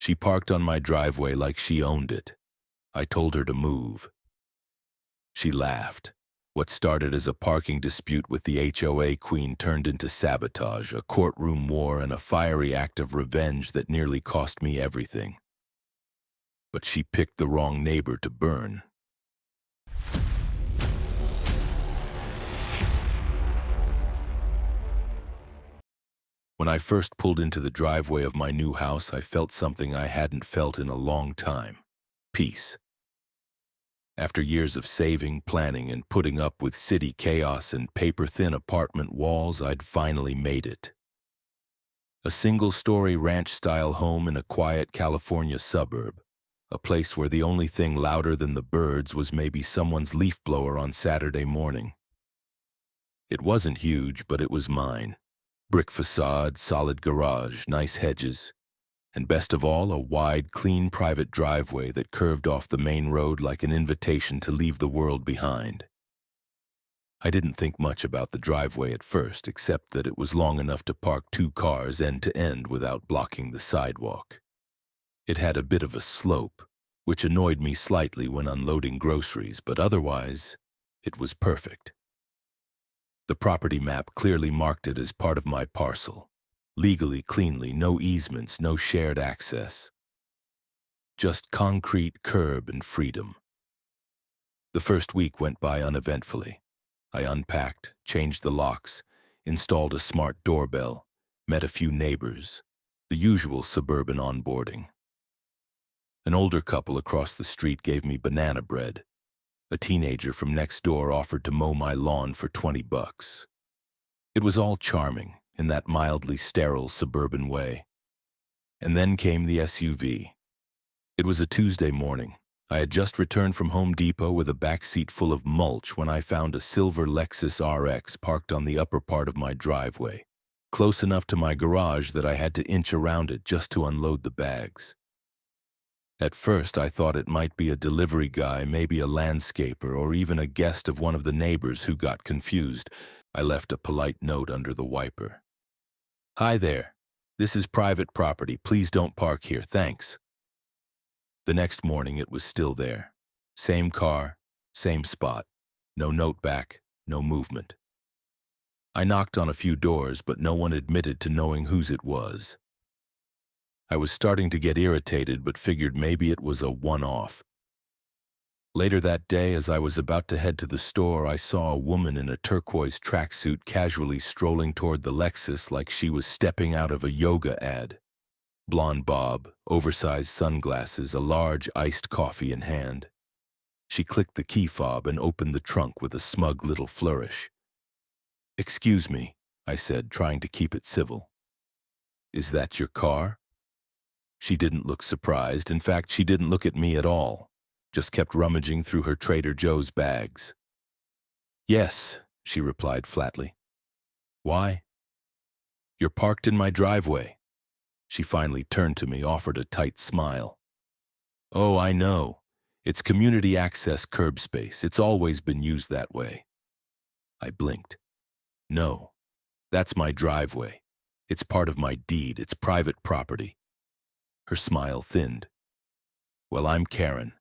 She parked on my driveway like she owned it. I told her to move. She laughed. What started as a parking dispute with the HOA queen turned into sabotage, a courtroom war, and a fiery act of revenge that nearly cost me everything. But she picked the wrong neighbor to burn. When I first pulled into the driveway of my new house, I felt something I hadn't felt in a long time: peace. After years of saving, planning, and putting up with city chaos and paper-thin apartment walls, I'd finally made it. A single-story ranch-style home in a quiet California suburb, a place where the only thing louder than the birds was maybe someone's leaf blower on Saturday morning. It wasn't huge, but it was mine. Brick facade, solid garage, nice hedges, and best of all, a wide, clean private driveway that curved off the main road like an invitation to leave the world behind. I didn't think much about the driveway at first, except that it was long enough to park 2 cars end to end without blocking the sidewalk. It had a bit of a slope, which annoyed me slightly when unloading groceries, but otherwise, it was perfect. The property map clearly marked it as part of my parcel. Legally, cleanly, no easements, no shared access. Just concrete, curb, and freedom. The first week went by uneventfully. I unpacked, changed the locks, installed a smart doorbell, met a few neighbors, the usual suburban onboarding. An older couple across the street gave me banana bread. A teenager from next door offered to mow my lawn for $20. It was all charming, in that mildly sterile suburban way. And then came the SUV. It was a Tuesday morning. I had just returned from Home Depot with a backseat full of mulch when I found a silver Lexus RX parked on the upper part of my driveway, close enough to my garage that I had to inch around it just to unload the bags. At first, I thought it might be a delivery guy, maybe a landscaper, or even a guest of one of the neighbors who got confused. I left a polite note under the wiper. "Hi there. This is private property. Please don't park here. Thanks." The next morning, it was still there. Same car, same spot. No note back, no movement. I knocked on a few doors, but no one admitted to knowing whose it was. I was starting to get irritated, but figured maybe it was a one-off. Later that day, as I was about to head to the store, I saw a woman in a turquoise tracksuit casually strolling toward the Lexus like she was stepping out of a yoga ad. Blonde bob, oversized sunglasses, a large iced coffee in hand. She clicked the key fob and opened the trunk with a smug little flourish. "Excuse me," I said, trying to keep it civil. "Is that your car?" She didn't look surprised. In fact, she didn't look at me at all, just kept rummaging through her Trader Joe's bags. "Yes," she replied flatly. "Why?" "You're parked in my driveway." She finally turned to me, offered a tight smile. "Oh, I know. It's community access curb space. It's always been used that way." I blinked. "No, that's my driveway. It's part of my deed. It's private property." Her smile thinned. "Well, I'm Karen.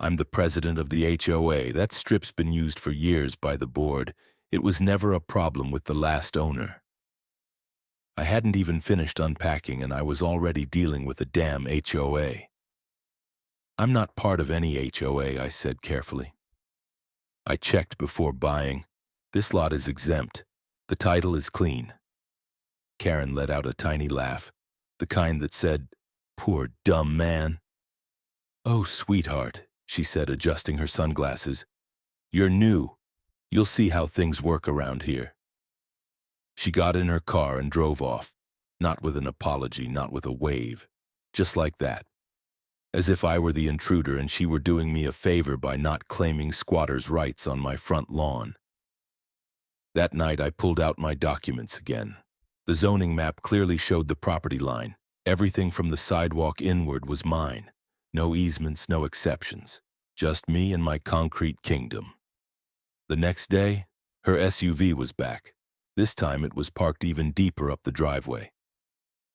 I'm the president of the HOA. That strip's been used for years by the board. It was never a problem with the last owner." I hadn't even finished unpacking, and I was already dealing with the damn HOA. "I'm not part of any HOA," I said carefully. "I checked before buying. This lot is exempt. The title is clean." Karen let out a tiny laugh, the kind that said, "Poor dumb man." "Oh, sweetheart," she said, adjusting her sunglasses. "You're new. You'll see how things work around here." She got in her car and drove off, not with an apology, not with a wave, just like that, as if I were the intruder and she were doing me a favor by not claiming squatters' rights on my front lawn. That night, I pulled out my documents again. The zoning map clearly showed the property line. Everything from the sidewalk inward was mine. No easements, no exceptions. Just me and my concrete kingdom. The next day, her SUV was back. This time it was parked even deeper up the driveway.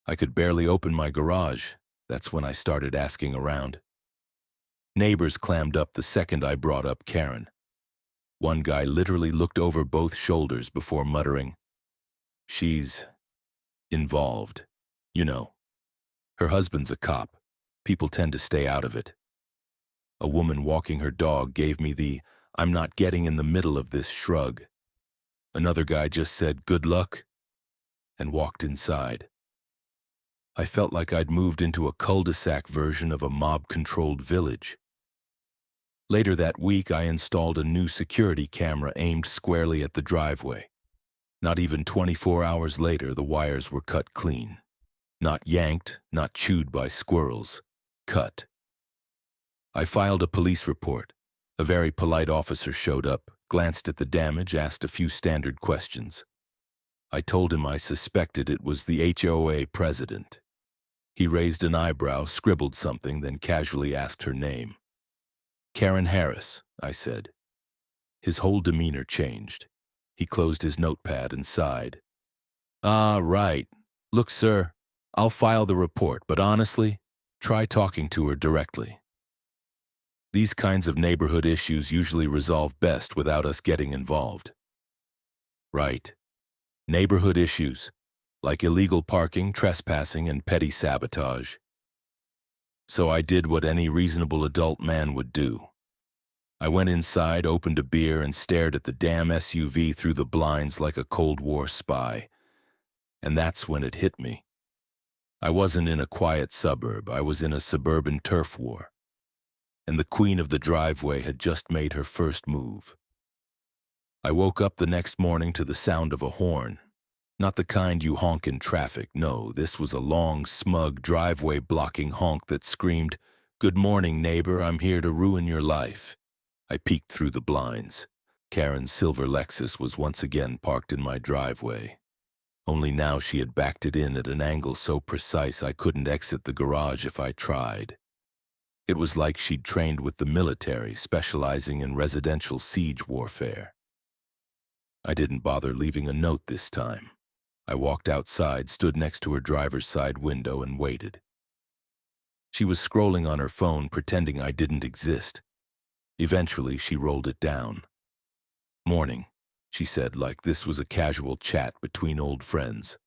I could barely open my garage. That's when I started asking around. Neighbors clammed up the second I brought up Karen. One guy literally looked over both shoulders before muttering, "She's involved. You know, her husband's a cop. People tend to stay out of it." A woman walking her dog gave me the "I'm not getting in the middle of this" shrug. Another guy just said, "Good luck," and walked inside. I felt like I'd moved into a cul-de-sac version of a mob-controlled village. Later that week, I installed a new security camera aimed squarely at the driveway. Not even 24 hours later, the wires were cut clean. Not yanked, not chewed by squirrels. Cut. I filed a police report. A very polite officer showed up, glanced at the damage, asked a few standard questions. I told him I suspected it was the HOA president. He raised an eyebrow, scribbled something, then casually asked her name. "Karen Harris," I said. His whole demeanor changed. He closed his notepad and sighed. "Ah, right. Look, sir, I'll file the report, but honestly, try talking to her directly. These kinds of neighborhood issues usually resolve best without us getting involved." Right. Neighborhood issues, like illegal parking, trespassing, and petty sabotage. So I did what any reasonable adult man would do. I went inside, opened a beer, and stared at the damn SUV through the blinds like a Cold War spy. And that's when it hit me. I wasn't in a quiet suburb, I was in a suburban turf war. And the queen of the driveway had just made her first move. I woke up the next morning to the sound of a horn. Not the kind you honk in traffic, no, this was a long, smug, driveway-blocking honk that screamed, "Good morning, neighbor, I'm here to ruin your life." I peeked through the blinds. Karen's silver Lexus was once again parked in my driveway. Only now she had backed it in at an angle so precise I couldn't exit the garage if I tried. It was like she'd trained with the military, specializing in residential siege warfare. I didn't bother leaving a note this time. I walked outside, stood next to her driver's side window, and waited. She was scrolling on her phone, pretending I didn't exist. Eventually, she rolled it down. "Morning," she said, like this was a casual chat between old friends.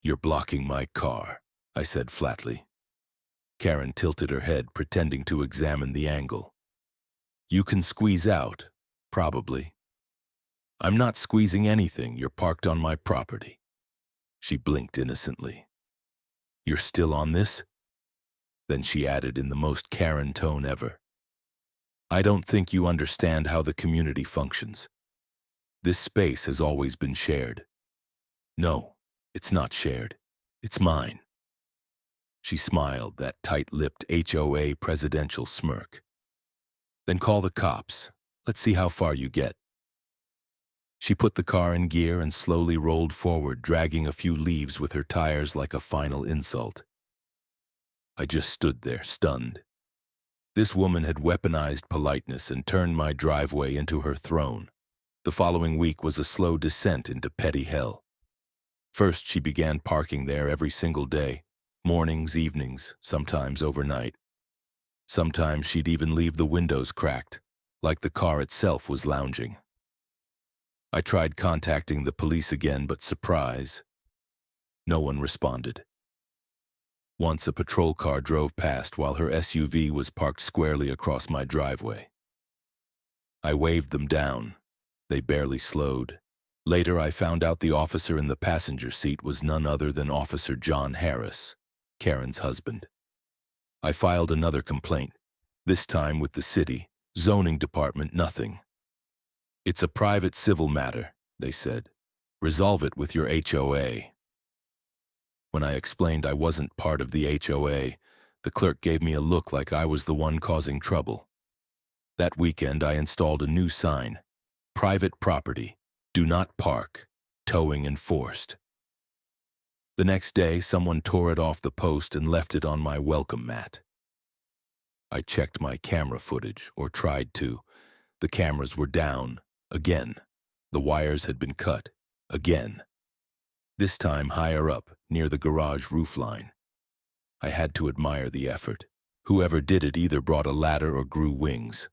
"You're blocking my car," I said flatly. Karen tilted her head, pretending to examine the angle. "You can squeeze out, probably." "I'm not squeezing anything. You're parked on my property." She blinked innocently. "You're still on this?" Then she added in the most Karen tone ever, "I don't think you understand how the community functions. This space has always been shared." "No, it's not shared. It's mine." She smiled, that tight-lipped HOA presidential smirk. "Then call the cops. Let's see how far you get." She put the car in gear and slowly rolled forward, dragging a few leaves with her tires like a final insult. I just stood there, stunned. This woman had weaponized politeness and turned my driveway into her throne. The following week was a slow descent into petty hell. First, she began parking there every single day, mornings, evenings, sometimes overnight. Sometimes she'd even leave the windows cracked, like the car itself was lounging. I tried contacting the police again, but surprise, no one responded. Once a patrol car drove past while her SUV was parked squarely across my driveway. I waved them down. They barely slowed. Later, I found out the officer in the passenger seat was none other than Officer John Harris, Karen's husband. I filed another complaint, this time with the city, zoning department, nothing. "It's a private civil matter," they said. "Resolve it with your HOA." When I explained I wasn't part of the HOA, the clerk gave me a look like I was the one causing trouble. That weekend, I installed a new sign, "Private property, do not park, towing enforced." The next day, someone tore it off the post and left it on my welcome mat. I checked my camera footage, or tried to. The cameras were down, again. The wires had been cut, again. This time higher up, near the garage roofline. I had to admire the effort. Whoever did it either brought a ladder or grew wings.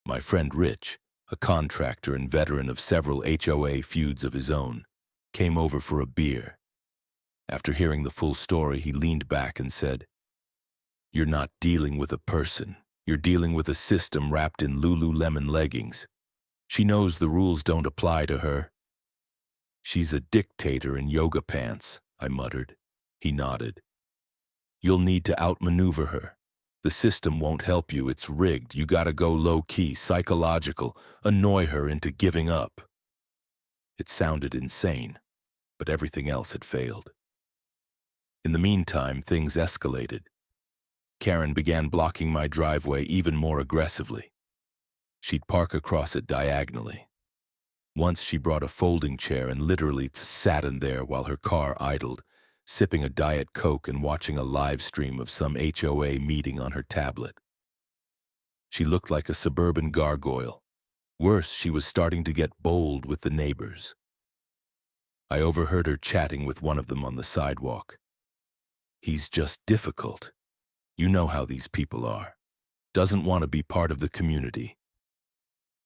My friend Rich, a contractor and veteran of several HOA feuds of his own, came over for a beer. After hearing the full story, he leaned back and said, "You're not dealing with a person. You're dealing with a system wrapped in Lululemon leggings. She knows the rules don't apply to her." "She's a dictator in yoga pants," I muttered. He nodded. "You'll need to outmaneuver her. The system won't help you. It's rigged. You gotta go low-key, psychological, annoy her into giving up." It sounded insane, but everything else had failed. In the meantime, things escalated. Karen began blocking my driveway even more aggressively. She'd park across it diagonally. Once she brought a folding chair and literally sat in there while her car idled, sipping a Diet Coke and watching a live stream of some HOA meeting on her tablet. She looked like a suburban gargoyle. Worse, she was starting to get bold with the neighbors. I overheard her chatting with one of them on the sidewalk. "He's just difficult. You know how these people are. Doesn't want to be part of the community."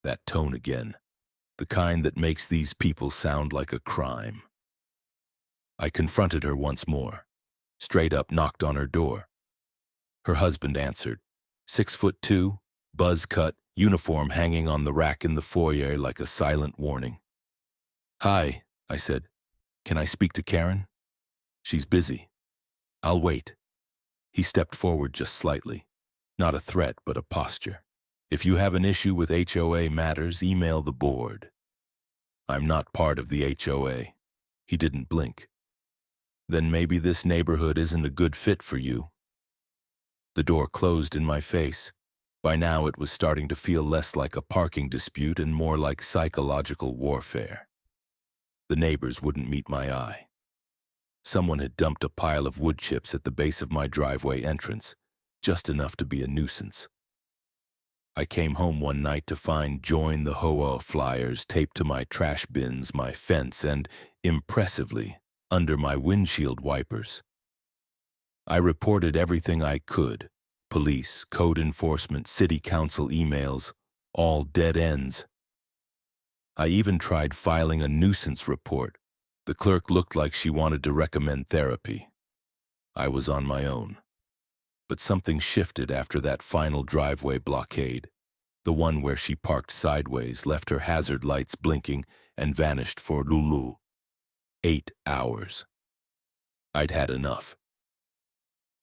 That tone again, the kind that makes these people sound like a crime. I confronted her once more, straight up knocked on her door. Her husband answered, 6'2", buzz cut, uniform hanging on the rack in the foyer like a silent warning. "Hi," I said. "Can I speak to Karen?" "She's busy." "I'll wait." He stepped forward just slightly. Not a threat, but a posture. "If you have an issue with HOA matters, email the board." "I'm not part of the HOA." He didn't blink. "Then maybe this neighborhood isn't a good fit for you." The door closed in my face. By now it was starting to feel less like a parking dispute and more like psychological warfare. The neighbors wouldn't meet my eye. Someone had dumped a pile of wood chips at the base of my driveway entrance, just enough to be a nuisance. I came home one night to find "Join the HOA" flyers taped to my trash bins, my fence, and, impressively, under my windshield wipers. I reported everything I could: police, code enforcement, city council emails, all dead ends. I even tried filing a nuisance report. The clerk looked like she wanted to recommend therapy. I was on my own. But something shifted after that final driveway blockade, the one where she parked sideways, left her hazard lights blinking, and vanished for Lulu. 8 hours. I'd had enough.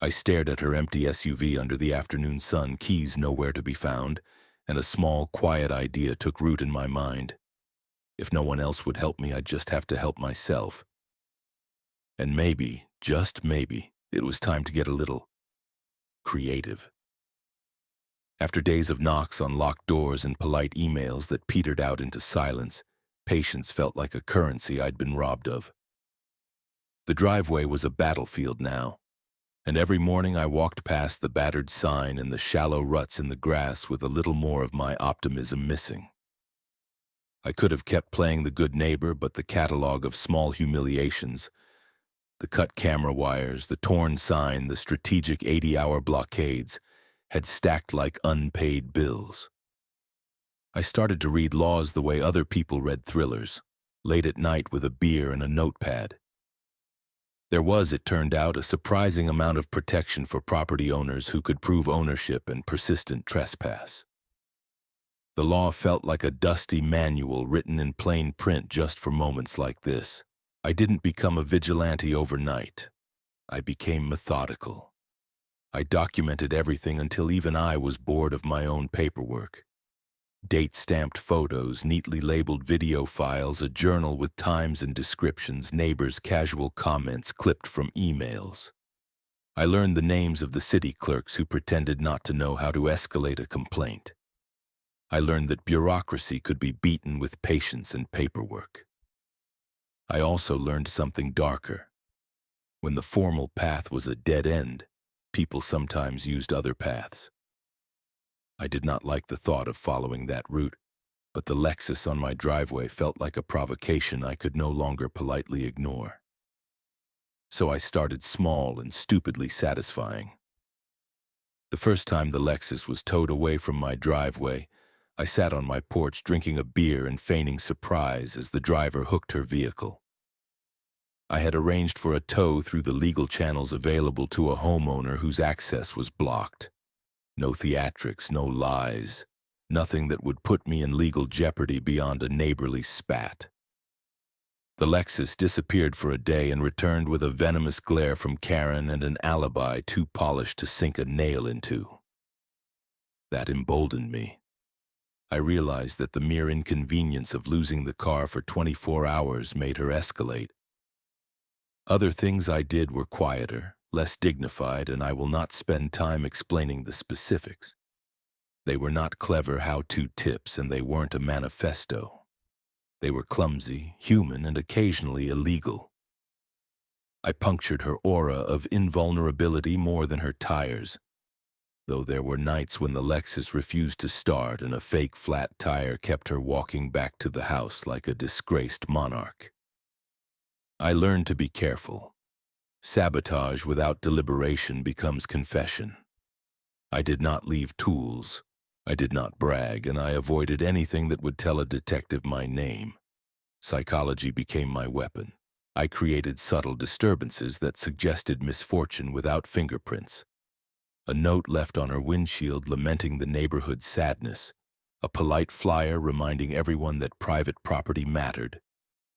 I stared at her empty SUV under the afternoon sun, keys nowhere to be found, and a small, quiet idea took root in my mind. If no one else would help me, I'd just have to help myself. And maybe, just maybe, it was time to get a little creative. After days of knocks on locked doors and polite emails that petered out into silence, patience felt like a currency I'd been robbed of. The driveway was a battlefield now, and every morning I walked past the battered sign and the shallow ruts in the grass with a little more of my optimism missing. I could have kept playing the good neighbor, but the catalog of small humiliations, the cut camera wires, the torn sign, the strategic 80-hour blockades, had stacked like unpaid bills. I started to read laws the way other people read thrillers, late at night with a beer and a notepad. There was, it turned out, a surprising amount of protection for property owners who could prove ownership and persistent trespass. The law felt like a dusty manual written in plain print just for moments like this. I didn't become a vigilante overnight. I became methodical. I documented everything until even I was bored of my own paperwork. Date-stamped photos, neatly labeled video files, a journal with times and descriptions, neighbors' casual comments clipped from emails. I learned the names of the city clerks who pretended not to know how to escalate a complaint. I learned that bureaucracy could be beaten with patience and paperwork. I also learned something darker. When the formal path was a dead end, people sometimes used other paths. I did not like the thought of following that route, but the Lexus on my driveway felt like a provocation I could no longer politely ignore. So I started small and stupidly satisfying. The first time the Lexus was towed away from my driveway, I sat on my porch drinking a beer and feigning surprise as the driver hooked her vehicle. I had arranged for a tow through the legal channels available to a homeowner whose access was blocked. No theatrics, no lies, nothing that would put me in legal jeopardy beyond a neighborly spat. The Lexus disappeared for a day and returned with a venomous glare from Karen and an alibi too polished to sink a nail into. That emboldened me. I realized that the mere inconvenience of losing the car for 24 hours made her escalate. Other things I did were quieter, less dignified, and I will not spend time explaining the specifics. They were not clever how-to tips, and they weren't a manifesto. They were clumsy, human, and occasionally illegal. I punctured her aura of invulnerability more than her tires, though there were nights when the Lexus refused to start and a fake flat tire kept her walking back to the house like a disgraced monarch. I learned to be careful. Sabotage without deliberation becomes confession. I did not leave tools. I did not brag, and I avoided anything that would tell a detective my name. Psychology became my weapon. I created subtle disturbances that suggested misfortune without fingerprints. A note left on her windshield lamenting the neighborhood's sadness. A polite flyer reminding everyone that private property mattered.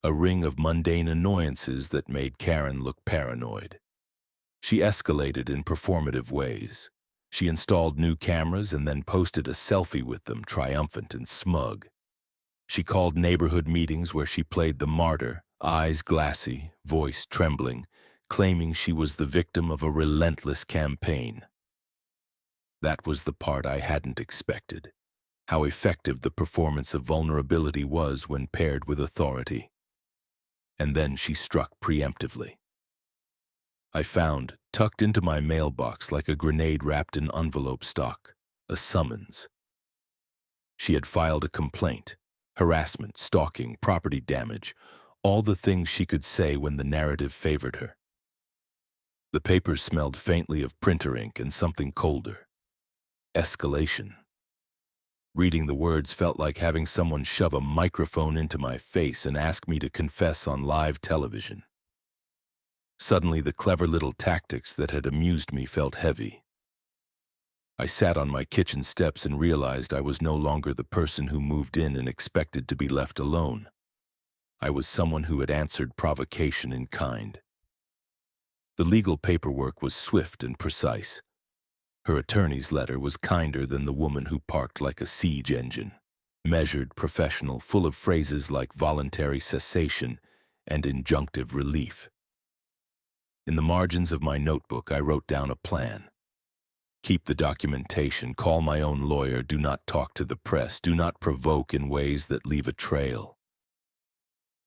A ring of mundane annoyances that made Karen look paranoid. She escalated in performative ways. She installed new cameras and then posted a selfie with them, triumphant and smug. She called neighborhood meetings where she played the martyr, eyes glassy, voice trembling, claiming she was the victim of a relentless campaign. That was the part I hadn't expected. How effective the performance of vulnerability was when paired with authority. And then she struck preemptively. I found, tucked into my mailbox like a grenade wrapped in envelope stock, a summons. She had filed a complaint, harassment, stalking, property damage, all the things she could say when the narrative favored her. The papers smelled faintly of printer ink and something colder. Escalation. Reading the words felt like having someone shove a microphone into my face and ask me to confess on live television. Suddenly, the clever little tactics that had amused me felt heavy. I sat on my kitchen steps and realized I was no longer the person who moved in and expected to be left alone. I was someone who had answered provocation in kind. The legal paperwork was swift and precise. Her attorney's letter was kinder than the woman who parked like a siege engine. Measured, professional, full of phrases like voluntary cessation and injunctive relief. In the margins of my notebook, I wrote down a plan. Keep the documentation, call my own lawyer, do not talk to the press, do not provoke in ways that leave a trail.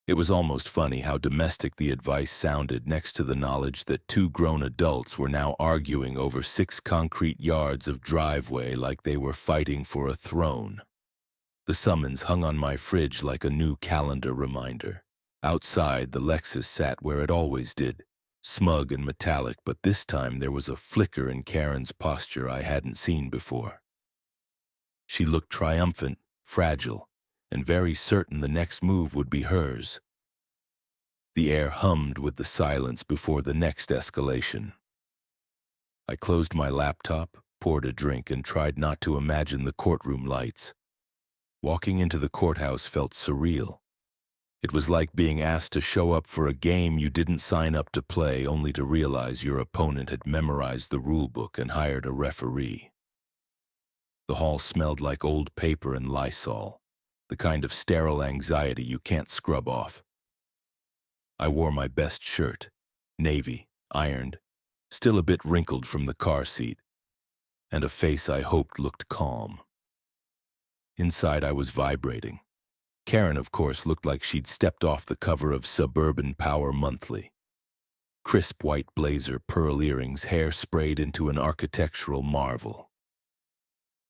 It was almost funny how domestic the advice sounded next to the knowledge that two grown adults were now arguing over 6 concrete yards of driveway like they were fighting for a throne. The summons hung on my fridge like a new calendar reminder. Outside, the Lexus sat where it always did, smug and metallic, but this time there was a flicker in Karen's posture I hadn't seen before. She looked triumphant, fragile, and very certain the next move would be hers. The air hummed with the silence before the next escalation. I closed my laptop, poured a drink, and tried not to imagine the courtroom lights. Walking into the courthouse felt surreal. It was like being asked to show up for a game you didn't sign up to play, only to realize your opponent had memorized the rulebook and hired a referee. The hall smelled like old paper and Lysol, the kind of sterile anxiety you can't scrub off. I wore my best shirt, navy, ironed, still a bit wrinkled from the car seat, and a face I hoped looked calm. Inside I was vibrating. Karen, of course, looked like she'd stepped off the cover of Suburban Power Monthly. Crisp white blazer, pearl earrings, hair sprayed into an architectural marvel.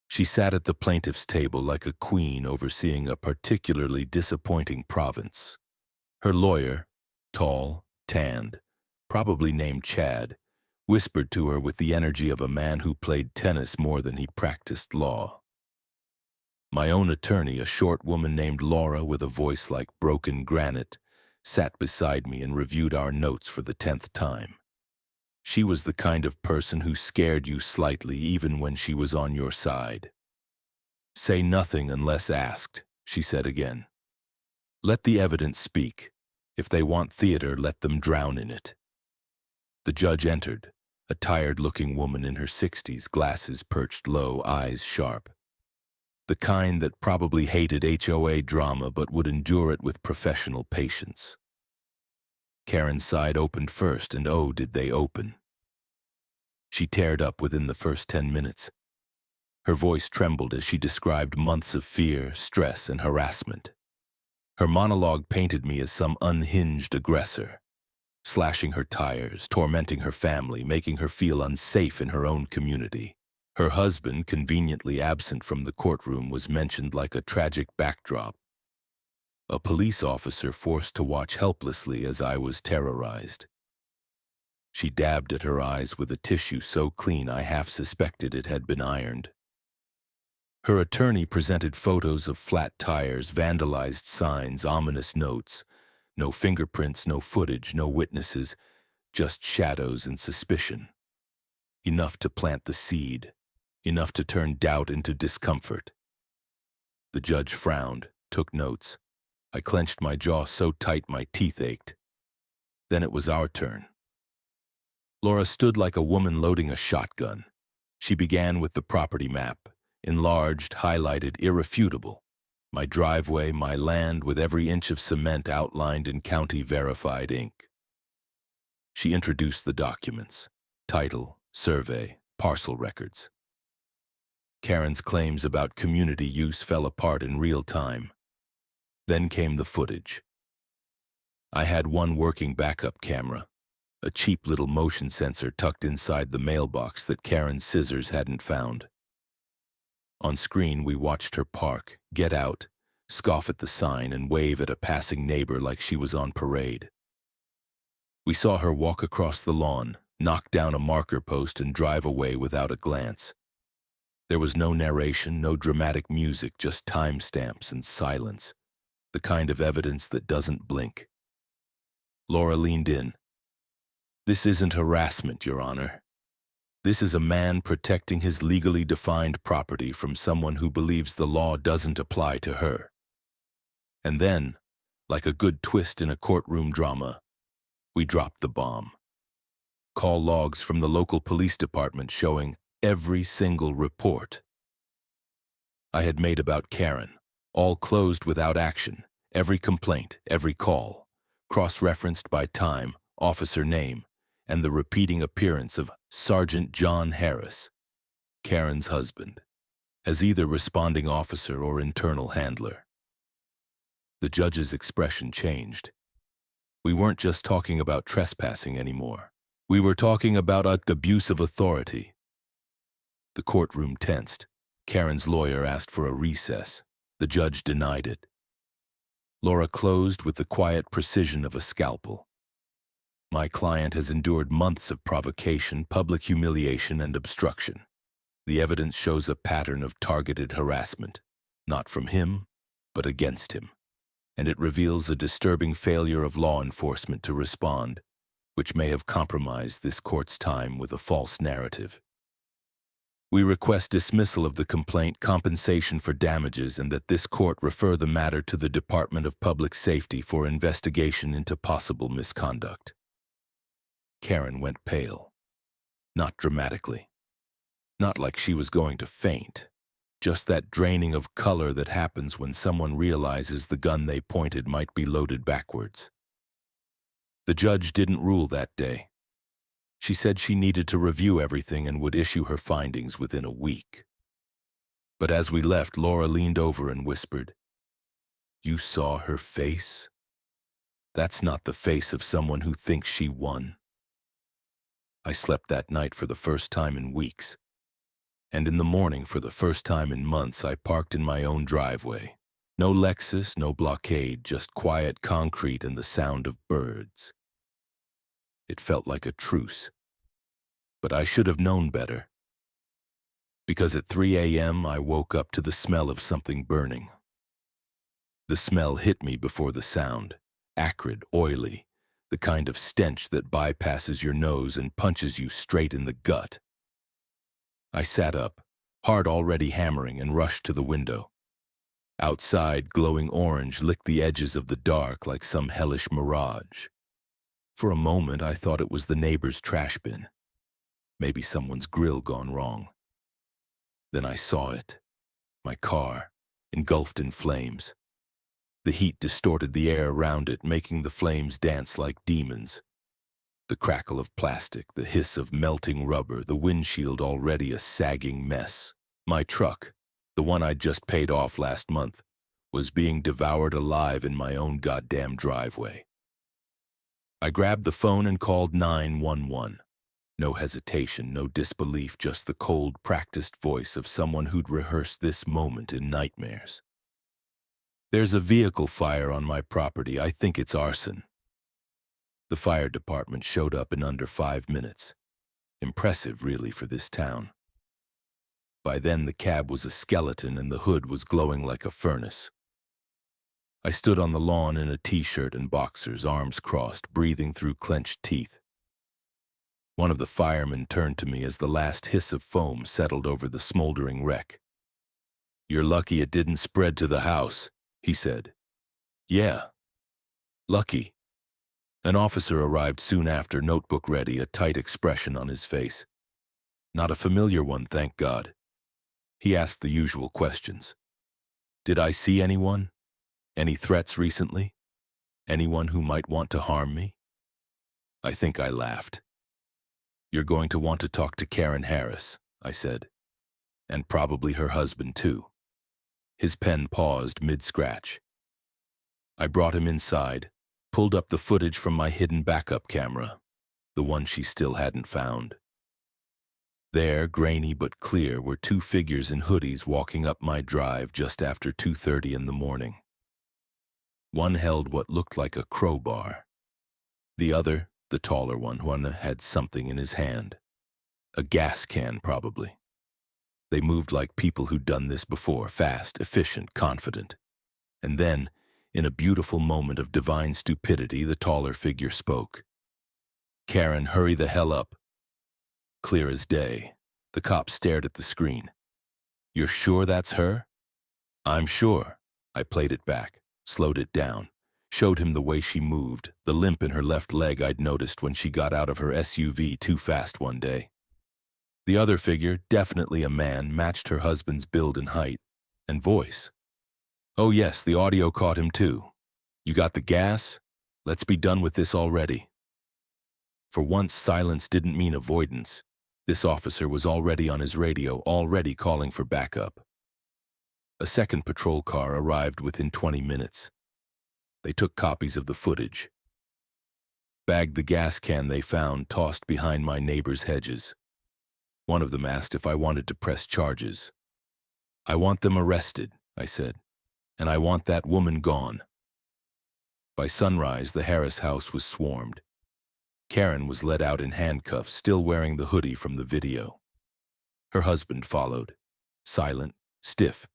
She sat at the plaintiff's table like a queen overseeing a particularly disappointing province. Her lawyer, tall, tanned, probably named Chad, whispered to her with the energy of a man who played tennis more than he practiced law. My own attorney, a short woman named Laura with a voice like broken granite, sat beside me and reviewed our notes for the 10th time. She was the kind of person who scared you slightly even when she was on your side. "Say nothing unless asked," she said again. "Let the evidence speak. If they want theater, let them drown in it." The judge entered, a tired-looking woman in her 60s, glasses perched low, eyes sharp. The kind that probably hated HOA drama but would endure it with professional patience. Karen's side opened first, and oh, did they open. She teared up within the first 10 minutes. Her voice trembled as she described months of fear, stress, and harassment. Her monologue painted me as some unhinged aggressor, slashing her tires, tormenting her family, making her feel unsafe in her own community. Her husband, conveniently absent from the courtroom, was mentioned like a tragic backdrop. A police officer forced to watch helplessly as I was terrorized. She dabbed at her eyes with a tissue so clean I half suspected it had been ironed. Her attorney presented photos of flat tires, vandalized signs, ominous notes. No fingerprints, no footage, no witnesses, just shadows and suspicion. Enough to plant the seed, enough to turn doubt into discomfort. The judge frowned, took notes. I clenched my jaw so tight my teeth ached. Then it was our turn. Laura stood like a woman loading a shotgun. She began with the property map, enlarged, highlighted, irrefutable. My driveway, my land, with every inch of cement outlined in county-verified ink. She introduced the documents: title, survey, parcel records. Karen's claims about community use fell apart in real time. Then came the footage. I had one working backup camera, a cheap little motion sensor tucked inside the mailbox that Karen's scissors hadn't found. On screen, we watched her park, get out, scoff at the sign, and wave at a passing neighbor like she was on parade. We saw her walk across the lawn, knock down a marker post, and drive away without a glance. There was no narration, no dramatic music, just timestamps and silence, the kind of evidence that doesn't blink. Laura leaned in. "This isn't harassment, Your Honor. This is a man protecting his legally defined property from someone who believes the law doesn't apply to her." And then, like a good twist in a courtroom drama, we dropped the bomb. Call logs from the local police department showing every single report I had made about Karen, all closed without action, every complaint, every call, cross-referenced by time, officer name, and the repeating appearance of Sergeant John Harris, Karen's husband, as either responding officer or internal handler. The judge's expression changed. We weren't just talking about trespassing anymore. We were talking about abuse of authority. The courtroom tensed. Karen's lawyer asked for a recess. The judge denied it. Laura closed with the quiet precision of a scalpel. "My client has endured months of provocation, public humiliation, and obstruction. The evidence shows a pattern of targeted harassment, not from him, but against him. And it reveals a disturbing failure of law enforcement to respond, which may have compromised this court's time with a false narrative. We request dismissal of the complaint, compensation for damages, and that this court refer the matter to the Department of Public Safety for investigation into possible misconduct." Karen went pale. Not dramatically. Not like she was going to faint. Just that draining of color that happens when someone realizes the gun they pointed might be loaded backwards. The judge didn't rule that day. She said she needed to review everything and would issue her findings within a week. But as we left, Laura leaned over and whispered, "You saw her face? That's not the face of someone who thinks she won." I slept that night for the first time in weeks. And in the morning, for the first time in months, I parked in my own driveway. No Lexus, no blockade, just quiet concrete and the sound of birds. It felt like a truce. But I should have known better. Because at 3 a.m. I woke up to the smell of something burning. The smell hit me before the sound, acrid, oily, the kind of stench that bypasses your nose and punches you straight in the gut. I sat up, heart already hammering, and rushed to the window. Outside, glowing orange licked the edges of the dark like some hellish mirage. For a moment, I thought it was the neighbor's trash bin. Maybe someone's grill gone wrong. Then I saw it. My car, engulfed in flames. The heat distorted the air around it, making the flames dance like demons. The crackle of plastic, the hiss of melting rubber, the windshield already a sagging mess. My truck, the one I'd just paid off last month, was being devoured alive in my own goddamn driveway. I grabbed the phone and called 911. No hesitation, no disbelief, just the cold, practiced voice of someone who'd rehearsed this moment in nightmares. There's a vehicle fire on my property. I think it's arson. The fire department showed up in under 5 minutes. Impressive, really, for this town. By then, the cab was a skeleton and the hood was glowing like a furnace. I stood on the lawn in a t-shirt and boxers, arms crossed, breathing through clenched teeth. One of the firemen turned to me as the last hiss of foam settled over the smoldering wreck. "You're lucky it didn't spread to the house," he said. "Yeah, lucky." An officer arrived soon after, notebook ready, a tight expression on his face. Not a familiar one, thank God. He asked the usual questions. Did I see anyone? Any threats recently? Anyone who might want to harm me? I think I laughed. "You're going to want to talk to Karen Harris," I said. "And probably her husband, too." His pen paused mid-scratch. I brought him inside, pulled up the footage from my hidden backup camera, the one she still hadn't found. There, grainy but clear, were 2 figures in hoodies walking up my drive just after 2:30 in the morning. One held what looked like a crowbar. The other, the taller one, had something in his hand. A gas can, probably. They moved like people who'd done this before, fast, efficient, confident. And then, in a beautiful moment of divine stupidity, the taller figure spoke. "Karen, hurry the hell up." Clear as day. The cop stared at the screen. "You're sure that's her?" "I'm sure." I played it back, slowed it down, showed him the way she moved, the limp in her left leg I'd noticed when she got out of her SUV too fast one day. The other figure, definitely a man, matched her husband's build and height, and voice. "Oh yes, the audio caught him too. You got the gas? Let's be done with this already." For once, silence didn't mean avoidance. This officer was already on his radio, already calling for backup. A second patrol car arrived within 20 minutes. They took copies of the footage. Bagged the gas can they found tossed behind my neighbor's hedges. One of them asked if I wanted to press charges. "I want them arrested," I said, "and I want that woman gone." By sunrise, the Harris house was swarmed. Karen was led out in handcuffs, still wearing the hoodie from the video. Her husband followed, silent, stiff,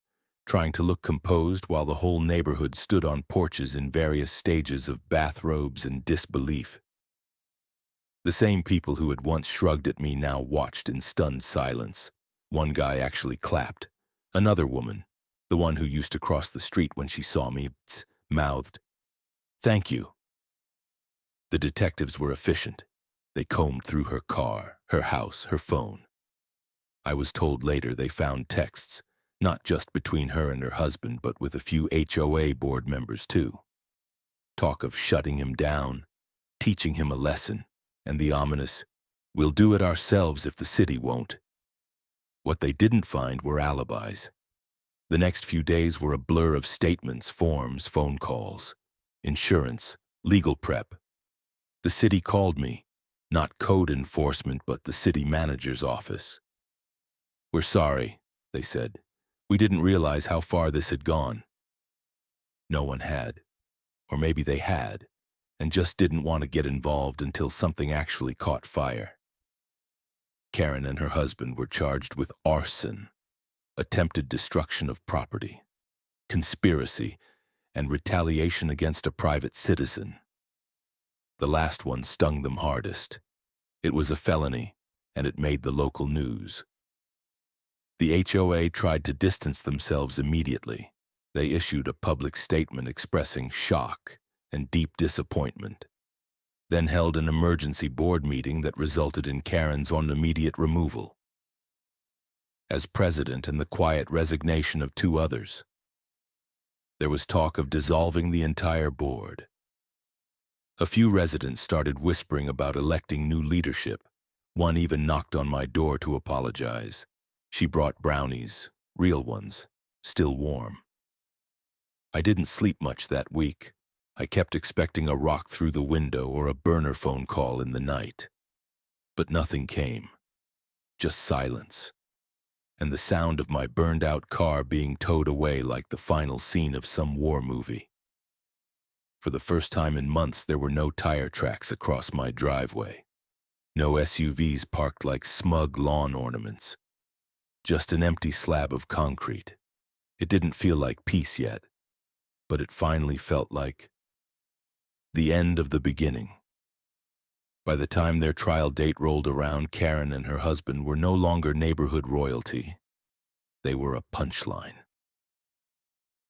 trying to look composed while the whole neighborhood stood on porches in various stages of bathrobes and disbelief. The same people who had once shrugged at me now watched in stunned silence. One guy actually clapped. Another woman, the one who used to cross the street when she saw me, mouthed, "Thank you." The detectives were efficient. They combed through her car, her house, her phone. I was told later they found texts, not just between her and her husband, but with a few HOA board members too. Talk of shutting him down, teaching him a lesson, and the ominous, "We'll do it ourselves if the city won't." What they didn't find were alibis. The next few days were a blur of statements, forms, phone calls, insurance, legal prep. The city called me, not code enforcement, but the city manager's office. "We're sorry," they said. "We didn't realize how far this had gone." No one had. Or maybe they had, and just didn't want to get involved until something actually caught fire. Karen and her husband were charged with arson, attempted destruction of property, conspiracy, and retaliation against a private citizen. The last one stung them hardest. It was a felony, and it made the local news. The HOA tried to distance themselves immediately. They issued a public statement expressing shock and deep disappointment, then held an emergency board meeting that resulted in Karen's immediate removal. As president and the quiet resignation of two others, there was talk of dissolving the entire board. A few residents started whispering about electing new leadership. One even knocked on my door to apologize. She brought brownies, real ones, still warm. I didn't sleep much that week. I kept expecting a rock through the window or a burner phone call in the night. But nothing came. Just silence. And the sound of my burned-out car being towed away like the final scene of some war movie. For the first time in months, there were no tire tracks across my driveway. No SUVs parked like smug lawn ornaments. Just an empty slab of concrete. It didn't feel like peace yet, but it finally felt like the end of the beginning. By the time their trial date rolled around, Karen and her husband were no longer neighborhood royalty. They were a punchline.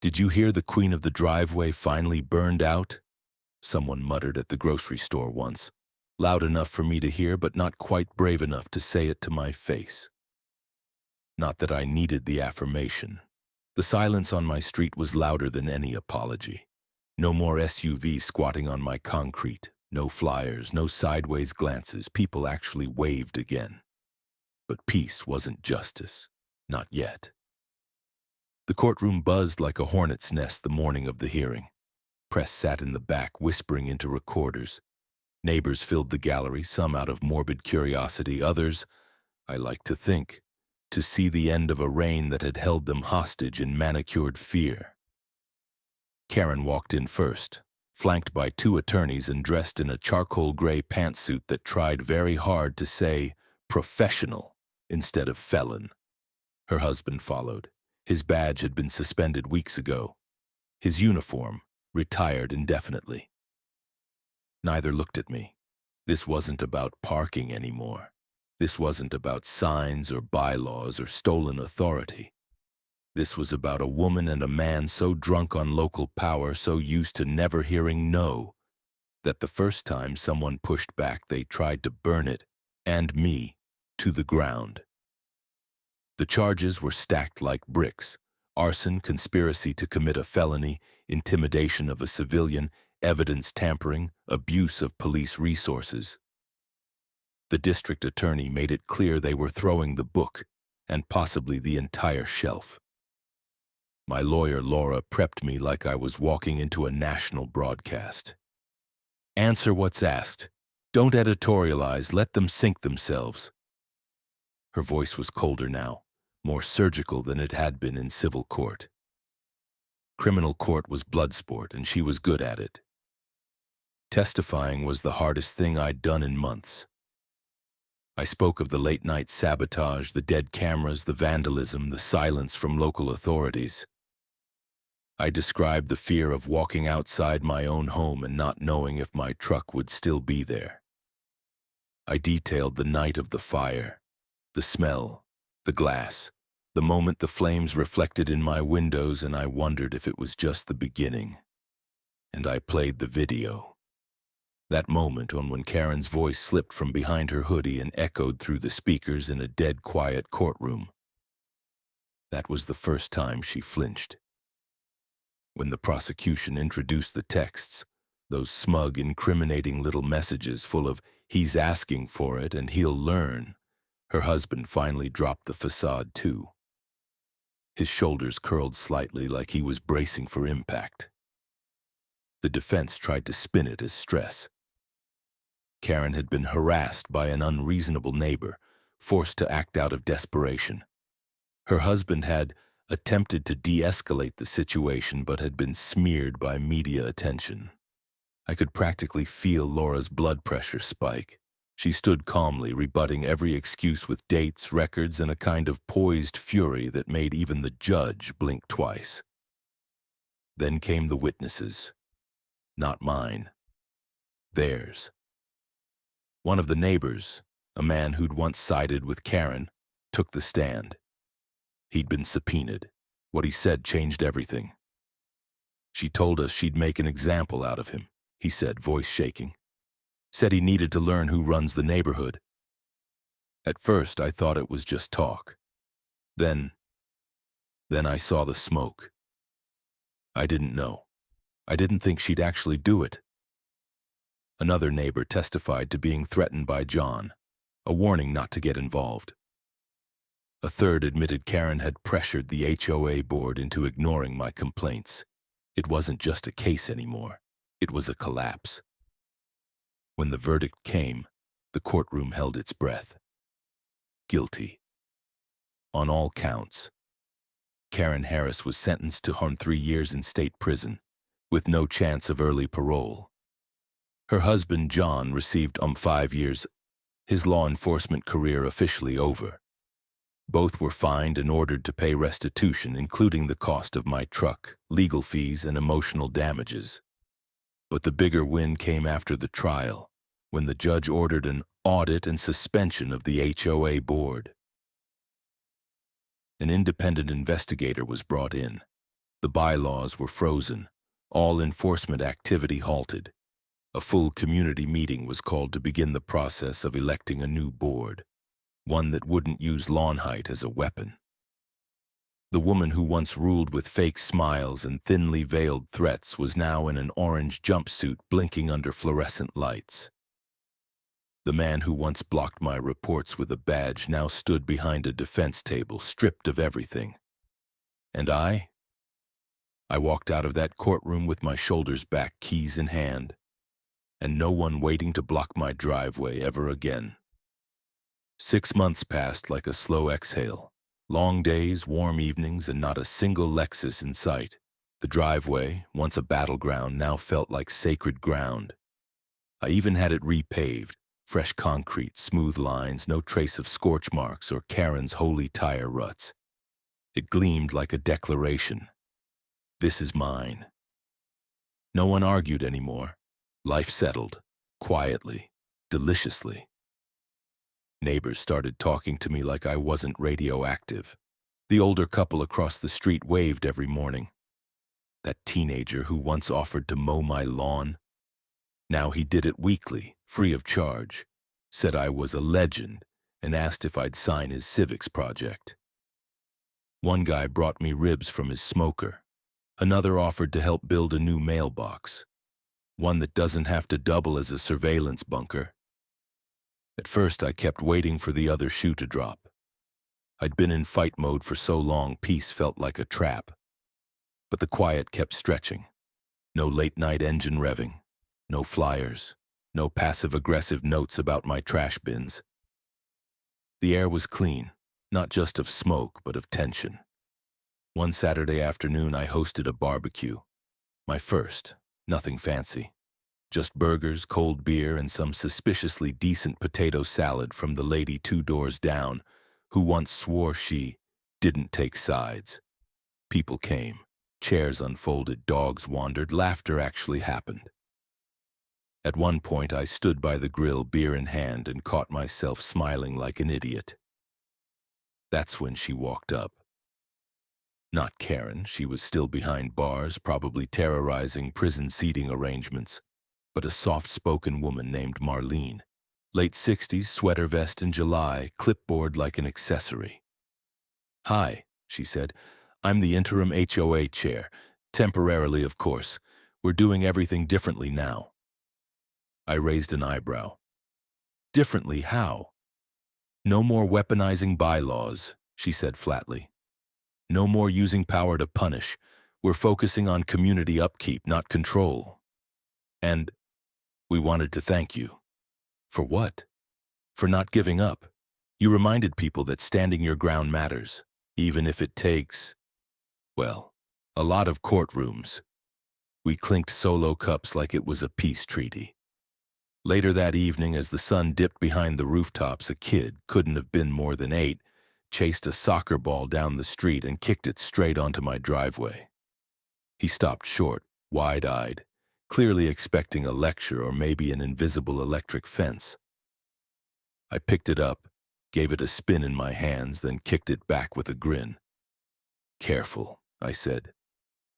"Did you hear the queen of the driveway finally burned out?" someone muttered at the grocery store once, loud enough for me to hear but not quite brave enough to say it to my face. Not that I needed the affirmation. The silence on my street was louder than any apology. No more SUVs squatting on my concrete, no flyers, no sideways glances. People actually waved again. But peace wasn't justice. Not yet. The courtroom buzzed like a hornet's nest the morning of the hearing. Press sat in the back, whispering into recorders. Neighbors filled the gallery, some out of morbid curiosity, others, I like to think, to see the end of a reign that had held them hostage in manicured fear. Karen walked in first, flanked by two attorneys and dressed in a charcoal gray pantsuit that tried very hard to say professional instead of felon. Her husband followed. His badge had been suspended weeks ago. His uniform, retired indefinitely. Neither looked at me. This wasn't about parking anymore. This wasn't about signs or bylaws or stolen authority. This was about a woman and a man so drunk on local power, so used to never hearing no, that the first time someone pushed back, they tried to burn it, and me, to the ground. The charges were stacked like bricks: arson, conspiracy to commit a felony, intimidation of a civilian, evidence tampering, abuse of police resources. The district attorney made it clear they were throwing the book, and possibly the entire shelf. My lawyer, Laura, prepped me like I was walking into a national broadcast. Answer what's asked. Don't editorialize, let them sink themselves. Her voice was colder now, more surgical than it had been in civil court. Criminal court was blood sport, and she was good at it. Testifying was the hardest thing I'd done in months. I spoke of the late-night sabotage, the dead cameras, the vandalism, the silence from local authorities. I described the fear of walking outside my own home and not knowing if my truck would still be there. I detailed the night of the fire, the smell, the glass, the moment the flames reflected in my windows, and I wondered if it was just the beginning. And I played the video. That moment when Karen's voice slipped from behind her hoodie and echoed through the speakers in a dead quiet courtroom. That was the first time she flinched. When the prosecution introduced the texts, those smug, incriminating little messages full of "he's asking for it and he'll learn," her husband finally dropped the facade too. His shoulders curled slightly like he was bracing for impact. The defense tried to spin it as stress. Karen had been harassed by an unreasonable neighbor, forced to act out of desperation. Her husband had attempted to de-escalate the situation but had been smeared by media attention. I could practically feel Laura's blood pressure spike. She stood calmly, rebutting every excuse with dates, records, and a kind of poised fury that made even the judge blink twice. Then came the witnesses. Not mine. Theirs. One of the neighbors, a man who'd once sided with Karen, took the stand. He'd been subpoenaed. What he said changed everything. She told us she'd make an example out of him, he said, voice shaking. Said he needed to learn who runs the neighborhood. At first, I thought it was just talk. Then I saw the smoke. I didn't know. I didn't think she'd actually do it. Another neighbor testified to being threatened by John, a warning not to get involved. A third admitted Karen had pressured the HOA board into ignoring my complaints. It wasn't just a case anymore. It was a collapse. When the verdict came, the courtroom held its breath. Guilty. On all counts. Karen Harris was sentenced to 3 years in state prison, with no chance of early parole. Her husband, John, received 5 years, his law enforcement career officially over. Both were fined and ordered to pay restitution, including the cost of my truck, legal fees, and emotional damages. But the bigger win came after the trial, when the judge ordered an audit and suspension of the HOA board. An independent investigator was brought in. The bylaws were frozen, all enforcement activity halted. A full community meeting was called to begin the process of electing a new board, one that wouldn't use lawn height as a weapon. The woman who once ruled with fake smiles and thinly veiled threats was now in an orange jumpsuit blinking under fluorescent lights. The man who once blocked my reports with a badge now stood behind a defense table, stripped of everything. And I walked out of that courtroom with my shoulders back, keys in hand, and no one waiting to block my driveway ever again. 6 months passed like a slow exhale. Long days, warm evenings, and not a single Lexus in sight. The driveway, once a battleground, now felt like sacred ground. I even had it repaved, fresh concrete, smooth lines, no trace of scorch marks or Karen's holy tire ruts. It gleamed like a declaration. This is mine. No one argued anymore. Life settled, quietly, deliciously. Neighbors started talking to me like I wasn't radioactive. The older couple across the street waved every morning. That teenager who once offered to mow my lawn, now he did it weekly, free of charge, said I was a legend, and asked if I'd sign his civics project. One guy brought me ribs from his smoker. Another offered to help build a new mailbox, one that doesn't have to double as a surveillance bunker. At first, I kept waiting for the other shoe to drop. I'd been in fight mode for so long, peace felt like a trap. But the quiet kept stretching. No late-night engine revving, no flyers, no passive-aggressive notes about my trash bins. The air was clean, not just of smoke, but of tension. One Saturday afternoon, I hosted a barbecue. My first, nothing fancy. Just burgers, cold beer, and some suspiciously decent potato salad from the lady 2 doors down, who once swore she didn't take sides. People came, chairs unfolded, dogs wandered, laughter actually happened. At one point, I stood by the grill, beer in hand, and caught myself smiling like an idiot. That's when she walked up. Not Karen, she was still behind bars, probably terrorizing prison seating arrangements, but a soft-spoken woman named Marlene. Late 60s, sweater vest in July, clipboard like an accessory. "Hi," she said. "I'm the interim HOA chair. Temporarily, of course. We're doing everything differently now." I raised an eyebrow. "Differently how?" "No more weaponizing bylaws," she said flatly. "No more using power to punish. We're focusing on community upkeep, not control. And we wanted to thank you." "For what?" "For not giving up. You reminded people that standing your ground matters, even if it takes, well, a lot of courtrooms." We clinked solo cups like it was a peace treaty. Later that evening, as the sun dipped behind the rooftops, a kid, couldn't have been more than 8, chased a soccer ball down the street and kicked it straight onto my driveway. He stopped short, wide-eyed, clearly expecting a lecture or maybe an invisible electric fence. I picked it up, gave it a spin in my hands, then kicked it back with a grin. "Careful," I said.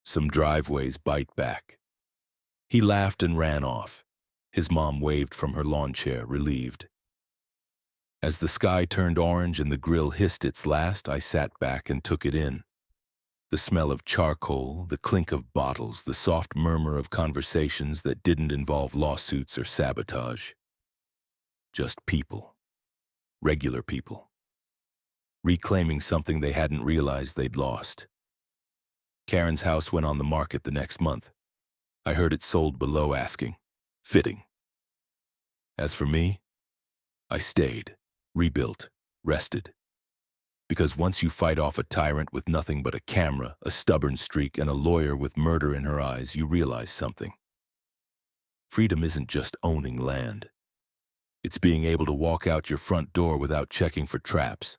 "Some driveways bite back." He laughed and ran off. His mom waved from her lawn chair, relieved. As the sky turned orange and the grill hissed its last, I sat back and took it in. The smell of charcoal, the clink of bottles, the soft murmur of conversations that didn't involve lawsuits or sabotage. Just people. Regular people. Reclaiming something they hadn't realized they'd lost. Karen's house went on the market the next month. I heard it sold below asking. Fitting. As for me, I stayed, rebuilt, rested. Because once you fight off a tyrant with nothing but a camera, a stubborn streak, and a lawyer with murder in her eyes, you realize something. Freedom isn't just owning land. It's being able to walk out your front door without checking for traps,